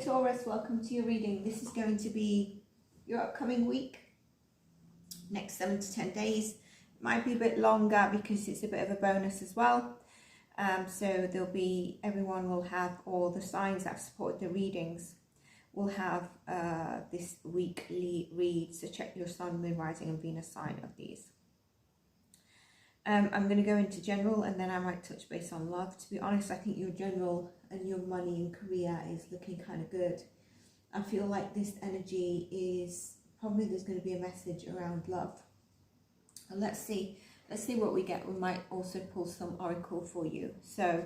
Taurus, welcome to your reading. This is going to be your upcoming week, next 7 to 10 days. It might be a bit longer because it's a bit of a bonus as well. So everyone will have, all the signs that have supported the readings will have this weekly read. So check your sun, moon, rising and Venus sign of these. I'm going to go into general and then I might touch base on love. To be honest, I think your general and your money and career is looking kind of good. I feel like this energy is probably, there's going to be a message around love. And let's see what we get. We might also pull some oracle for you. So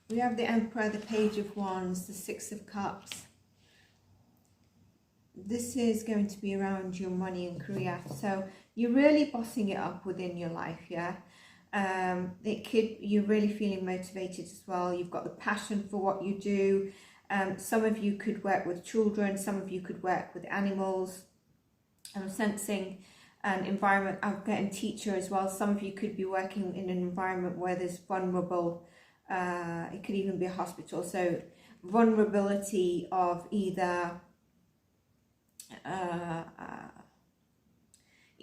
we have the Emperor, the Page of Wands, the Six of Cups. This is going to be around your money and career. So you're really bossing it up within your life, yeah? You're really feeling motivated as well. You've got the passion for what you do. Some of you could work with children. Some of you could work with animals. I'm sensing an environment. I'm getting teacher as well. Some of you could be working in an environment where there's vulnerable. It could even be a hospital. So vulnerability of either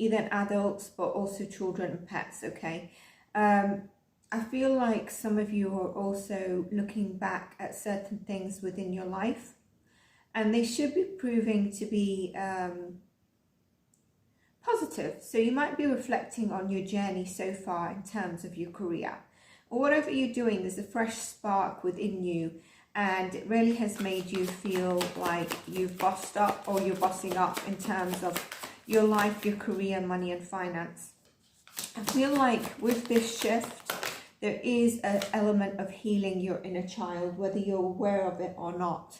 adults, but also children and pets. Okay. I feel like some of you are also looking back at certain things within your life, and they should be proving to be positive. So you might be reflecting on your journey so far in terms of your career. Or whatever you're doing, there's a fresh spark within you, and it really has made you feel like you've bossed up, or you're bossing up in terms of your life, your career, money and finance. I feel like with this shift, there is an element of healing your inner child, whether you're aware of it or not.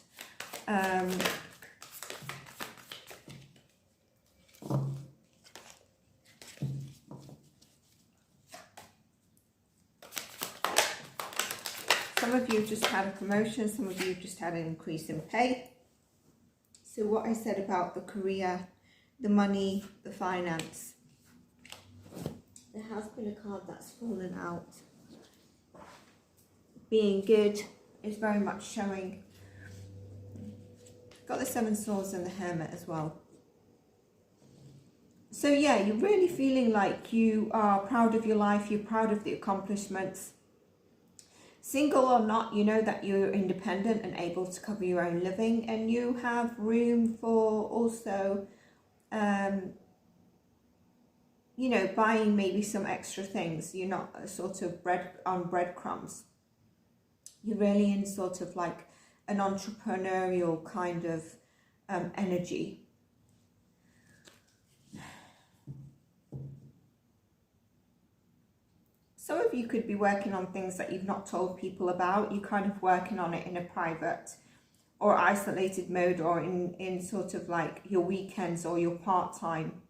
Some of you just had a promotion, some of you just had an increase in pay. So what I said about the career, the money, the finance, there has been a card that's fallen out. Being good is very much showing. Got the Seven Swords and the Hermit as well. So yeah, you're really feeling like you are proud of your life, you're proud of the accomplishments. Single or not, you know that you're independent and able to cover your own living, and you have room for also, you know, buying maybe some extra things. You're not sort of breadcrumbs. You're really in sort of like an entrepreneurial kind of energy. Some of you could be working on things that you've not told people about. You're kind of working on it in a private or isolated mode, or in sort of like your weekends or your part-time.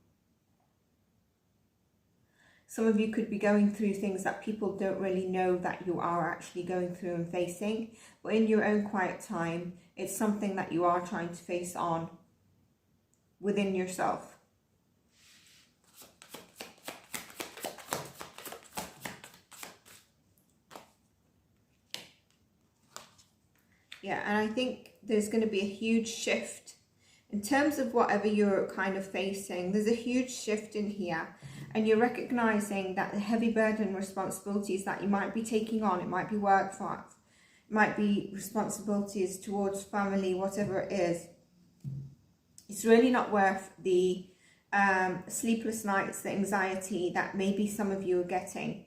Some of you could be going through things that people don't really know that you are actually going through and facing. But in your own quiet time, it's something that you are trying to face on within yourself. Yeah, and I think there's going to be a huge shift in terms of whatever you're kind of facing. There's a huge shift in here, and you're recognizing that the heavy burden responsibilities that you might be taking on, it might be work for, it might be responsibilities towards family, whatever it is, it's really not worth the sleepless nights, the anxiety that maybe some of you are getting.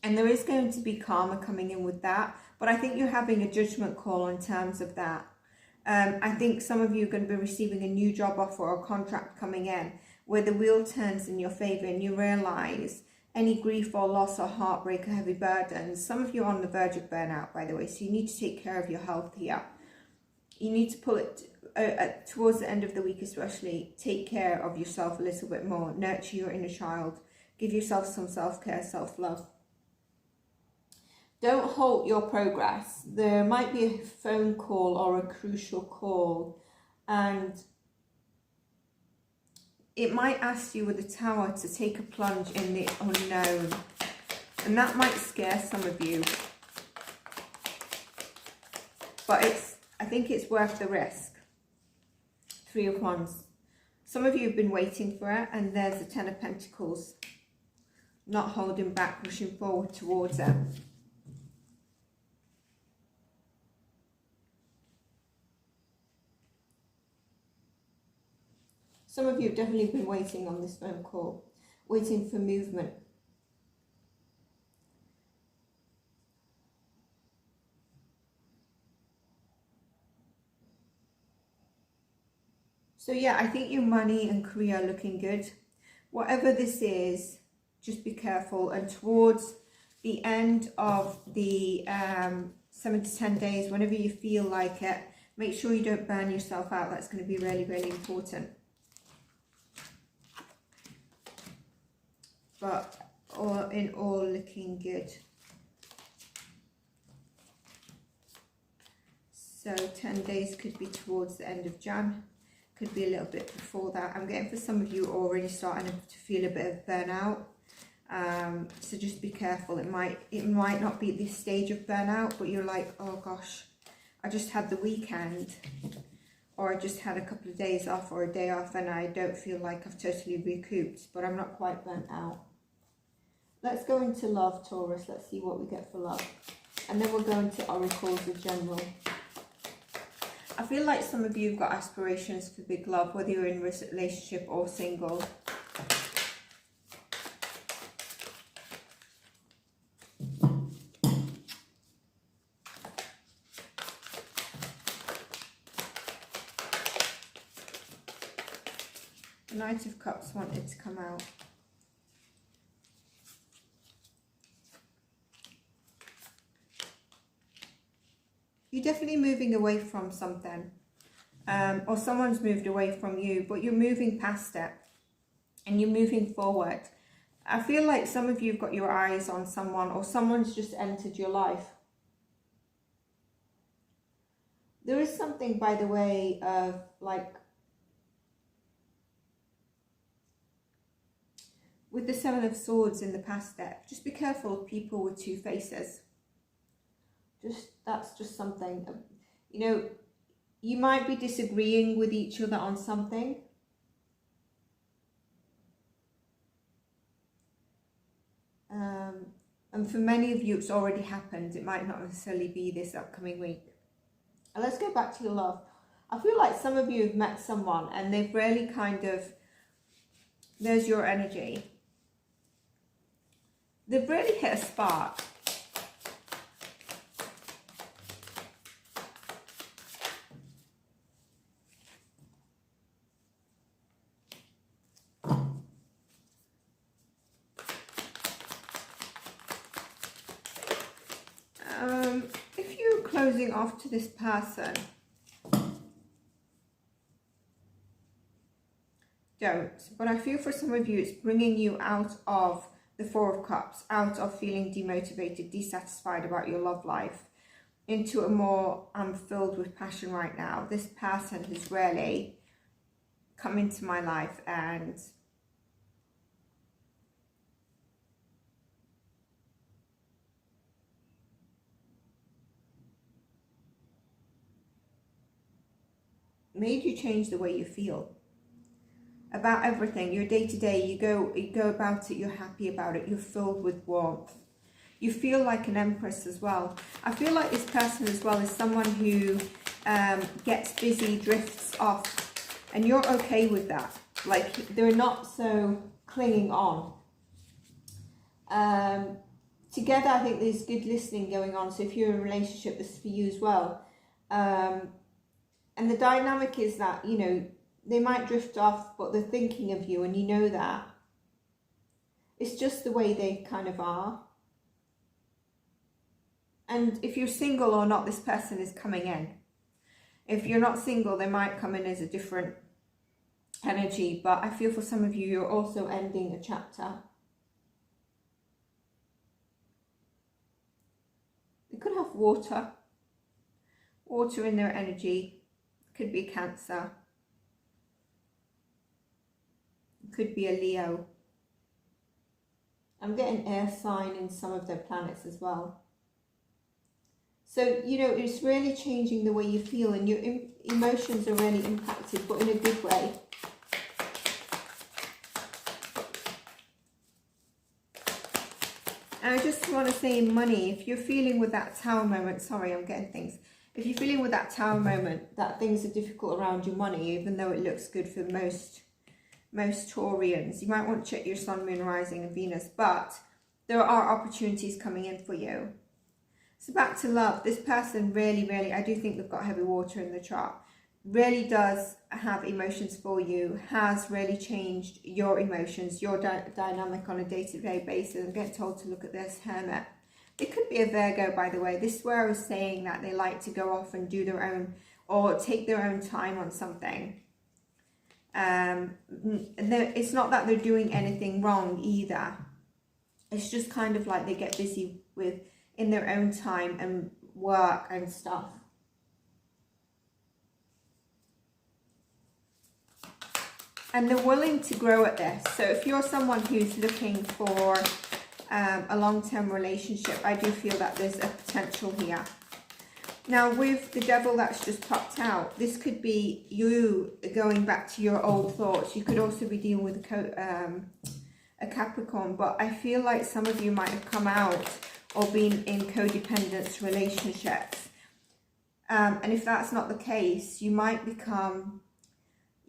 And there is going to be karma coming in with that. But I think you're having a judgment call in terms of that. I think some of you are going to be receiving a new job offer or contract coming in where the wheel turns in your favor, and you realize any grief or loss or heartbreak or heavy burdens. Some of you are on the verge of burnout, by the way, so you need to take care of your health here. You need to pull it towards the end of the week especially. Take care of yourself a little bit more. Nurture your inner child. Give yourself some self-care, self-love. Don't halt your progress. There might be a phone call or a crucial call, and it might ask you with the Tower to take a plunge in the unknown. And that might scare some of you. But I think it's worth the risk. 3 of Wands. Some of you have been waiting for it, and there's the 10 of Pentacles. Not holding back, pushing forward towards it. Some of you have definitely been waiting on this phone call, waiting for movement. So yeah, I think your money and career are looking good. Whatever this is, just be careful. And towards the end of the 7 to 10 days, whenever you feel like it, make sure you don't burn yourself out. That's going to be really, really important. But all in all, looking good. So 10 days could be towards the end of Jan. Could be a little bit before that. I'm getting for some of you already starting to feel a bit of burnout. So just be careful. It might not be this stage of burnout, but you're like, oh gosh, I just had the weekend, or I just had a couple of days off or a day off, and I don't feel like I've totally recouped, but I'm not quite burnt out. Let's go into love, Taurus. Let's see what we get for love. And then we'll go into oracles in general. I feel like some of you have got aspirations for big love, whether you're in a relationship or single. The Knight of Cups wanted to come out. You're definitely moving away from something, or someone's moved away from you, but you're moving past it and you're moving forward. I feel like some of you have got your eyes on someone, or someone's just entered your life. There is something, by the way, of like, with the 7 of Swords in the past step, just be careful of people with 2 faces. That's just something, you know, you might be disagreeing with each other on something. And for many of you, it's already happened. It might not necessarily be this upcoming week. And let's go back to your love. I feel like some of you have met someone and they've really kind of, there's your energy. They've really hit a spark. If you're closing off to this person, don't. But I feel for some of you, it's bringing you out of the 4 of Cups, out of feeling demotivated, dissatisfied about your love life, into a more, I'm filled with passion right now. This person has really come into my life and made you change the way you feel about everything. Your day-to-day, you go about it, you're happy about it, you're filled with warmth. You feel like an empress as well. I feel like this person as well is someone who gets busy, drifts off, and you're okay with that. Like, they're not so clinging on. Together, I think there's good listening going on. So if you're in a relationship, this is for you as well. And the dynamic is that, you know, they might drift off, but they're thinking of you, and you know that. It's just the way they kind of are. And if you're single or not, this person is coming in. If you're not single, they might come in as a different energy. But I feel for some of you, you're also ending a chapter. They could have water in their energy. Could be Cancer. could be a Leo. I'm getting air sign in some of their planets as well. So, you know, it's really changing the way you feel, and your emotions are really impacted, but in a good way. And I just want to say in money, if you're feeling with that Tower moment, sorry, I'm getting things. If you're feeling with that Tower moment that things are difficult around your money, even though it looks good for most Taurians, you might want to check your Sun, Moon, Rising and Venus, but there are opportunities coming in for you. So back to love, this person really, I do think they've got heavy water in the chart, really does have emotions for you, has really changed your emotions, your dynamic on a day-to-day basis. I'm getting told to look at this Hermit. It could be a Virgo, by the way. This is where I was saying that they like to go off and do their own, or take their own time on something. It's not that they're doing anything wrong either. It's just kind of like they get busy with in their own time and work and stuff. And they're willing to grow at this. So if you're someone who's looking for a long-term relationship, I do feel that there's a potential here. Now with the Devil that's just popped out, this could be you going back to your old thoughts. You could also be dealing with a Capricorn, but I feel like some of you might have come out or been in codependence relationships. And if that's not the case, you might be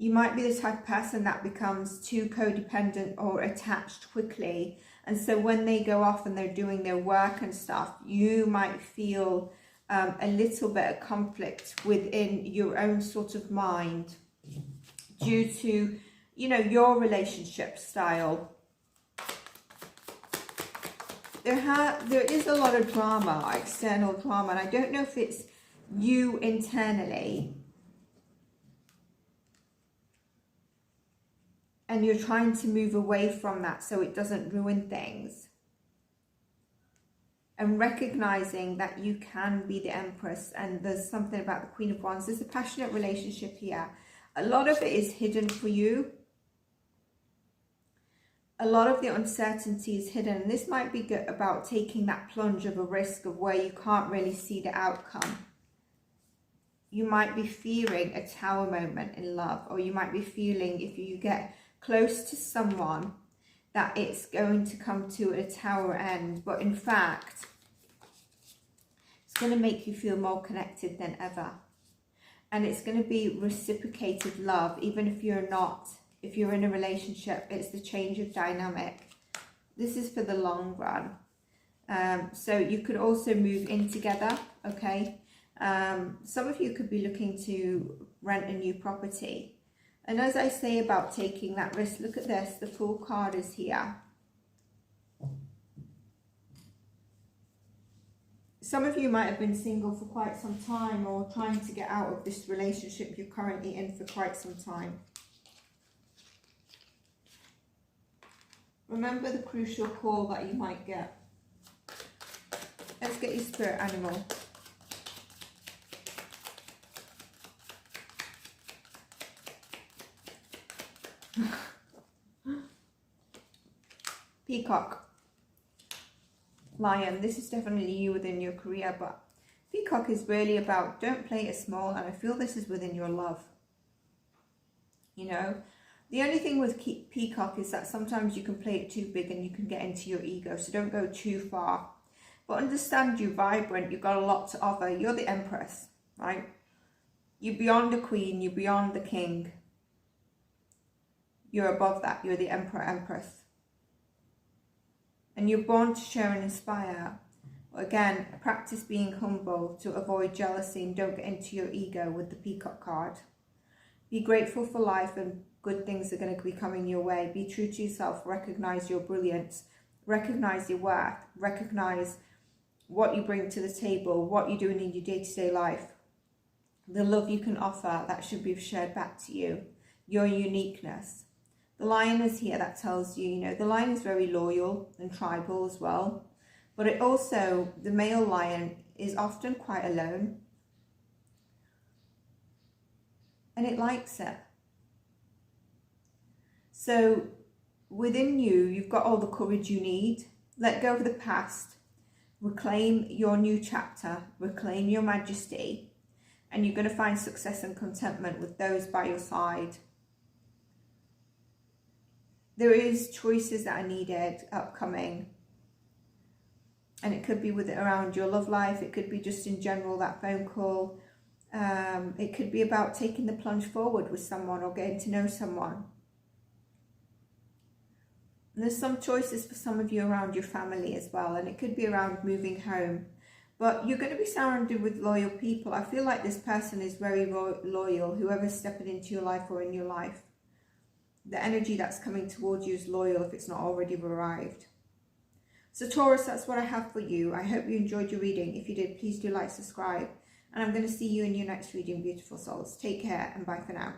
the type of person that becomes too codependent or attached quickly. And so when they go off and they're doing their work and stuff, you might feel a little bit of conflict within your own sort of mind due to, you know, your relationship style. There is a lot of drama, external drama, and I don't know if it's you internally and you're trying to move away from that so it doesn't ruin things. And recognizing that you can be the Empress, and there's something about the Queen of Wands. There's a passionate relationship here. A lot of it is hidden for you. A lot of the uncertainty is hidden. And this might be good about taking that plunge of a risk of where you can't really see the outcome. You might be fearing a Tower moment in love, or you might be feeling, if you get close to someone, that it's going to come to a Tower end. But in fact, it's going to make you feel more connected than ever. And it's going to be reciprocated love, even if you're not. If you're in a relationship, it's the change of dynamic. This is for the long run. So you could also move in together, okay? Some of you could be looking to rent a new property. And as I say about taking that risk, look at this. The Fool card is here. Some of you might have been single for quite some time, or trying to get out of this relationship you're currently in for quite some time. Remember the crucial call that you might get. Let's get your spirit animal. Peacock. Lion. This is definitely you within your career, but Peacock is really about don't play it small, and I feel this is within your love. You know? The only thing with Peacock is that sometimes you can play it too big and you can get into your ego, so don't go too far. But understand you're vibrant, you've got a lot to offer. You're the Empress, right? You're beyond the Queen, you're beyond the King. You're above that, you're the Emperor, Empress. And you're born to share and inspire. Again, practice being humble to avoid jealousy and don't get into your ego with the Peacock card. Be grateful for life, and good things are going to be coming your way. Be true to yourself. Recognize your brilliance. Recognize your worth. Recognize what you bring to the table, what you're doing in your day-to-day life. The love you can offer, that should be shared back to you. Your uniqueness. The Lion is here. That tells you, you know, the Lion is very loyal and tribal as well. But it also, the male lion is often quite alone. And it likes it. So within you, you've got all the courage you need. Let go of the past, reclaim your new chapter, reclaim your majesty, and you're going to find success and contentment with those by your side. There is choices that are needed upcoming, and it could be with around your love life, it could be just in general, that phone call, it could be about taking the plunge forward with someone or getting to know someone. And there's some choices for some of you around your family as well, and it could be around moving home. But you're going to be surrounded with loyal people. I feel like this person is very loyal, whoever's stepping into your life or in your life. The energy that's coming towards you is loyal if it's not already arrived. So Taurus, that's what I have for you. I hope you enjoyed your reading. If you did, please do like, subscribe. And I'm going to see you in your next reading, beautiful souls. Take care and bye for now.